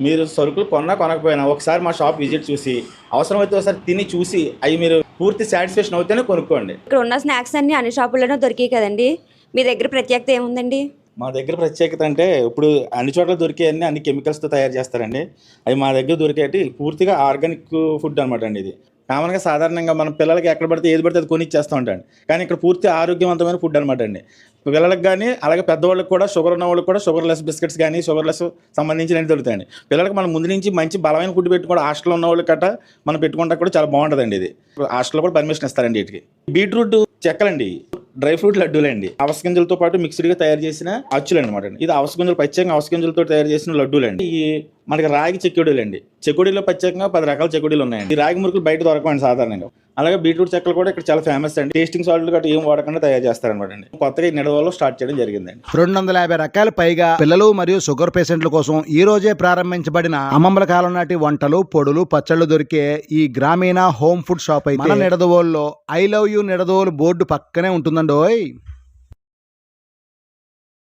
మీరు సరుకులు కొన్నా కొనకపోయినా ఒకసారి మా షాప్ విజిట్ చూసి అవసరమైతే ఒకసారి తిని చూసి అవి మీరు పూర్తి సాటిస్ఫాక్షన్ అవుతేనే కొనుక్కోండి. ఇక్కడ ఉన్న స్నాక్స్ అన్ని షాపుల్లోనూ దొరికాయి కదండి, మీ దగ్గర ప్రత్యేకత ఏముందండి? మా దగ్గర ప్రత్యేకత అంటే ఇప్పుడు అన్ని చోట్ల దొరికేవన్నీ అన్ని కెమికల్స్తో తయారు చేస్తారండి. అవి మా దగ్గర దొరికేటి పూర్తిగా ఆర్గానిక్ ఫుడ్ అనమాట అండి. ఇది కామన్గా సాధారణంగా మనం పిల్లలకి ఎక్కడ పడితే ఏది పడితే అది కొనిచ్చేస్తూ ఉంటాండి. కానీ ఇక్కడ పూర్తి ఆరోగ్యవంతమైన ఫుడ్ అనమాట అండి. పిల్లలకు కానీ అలాగే పెద్దవాళ్ళకి కూడా, షుగర్ ఉన్న వాళ్ళకి కూడా షుగర్లెస్ బిస్కెట్స్ కానీ షుగర్లెస్ సంబంధించినవి దొరుకుతాయండి. పిల్లలకి మనం ముందు నుంచి మంచి బలమైన ఫుడ్ పెట్టుకోవడం, హాస్టల్లో ఉన్న వాళ్ళకి గట్రా మనం పెట్టుకుంటా కూడా చాలా బాగుంటుందండి. ఇది హాస్టల్లో కూడా పర్మిషన్ ఇస్తారండి వీటికి. బీట్రూట్ చెక్కలండి, డ్రై ఫ్రూట్ లడ్డూలండి, అవస గింజలతో పాటు మిక్స్డ్గా తయారు చేసిన అచ్చులు అనమాట అండి. ఇది అవస గింజలు ప్రత్యేకంగా అవస గింజలతో తయారు చేసిన లడ్డూలండి. ఈ మనకి రాగి చెకోడీలు అండి. చెకోడీలో ప్రత్యేకంగా 10 రకాల చెకోడీలు ఉన్నాయండి. ఈ రాగి మురుకులు బయట దొరకమండి సాధారణంగా. అలాగే బీట్రూట్ చెక్కలు కూడా ఇక్కడ చాలా ఫేమస్ అండి. టేస్టింగ్ సాల్ట్ గట్రా ఏం వాడకుండా తయారు చేస్తారనమాట అండి. కొత్తగా ఈ నిడదవోలో స్టార్ట్ చేయడం జరిగిందండి. 250 రకాల పైగా పిల్లలు మరియు షుగర్ పేషెంట్ల కోసం ఈ రోజే ప్రారంభించబడిన అమ్మమ్మల కాలం నాటి వంటలు, పొడులు, పచ్చళ్ళు దొరికే ఈ గ్రామీణ హోమ్ ఫుడ్ షాప్ అయితే మన నిడదవోలులో I love you Nidadavolu board పక్కనే ఉంటుందండి.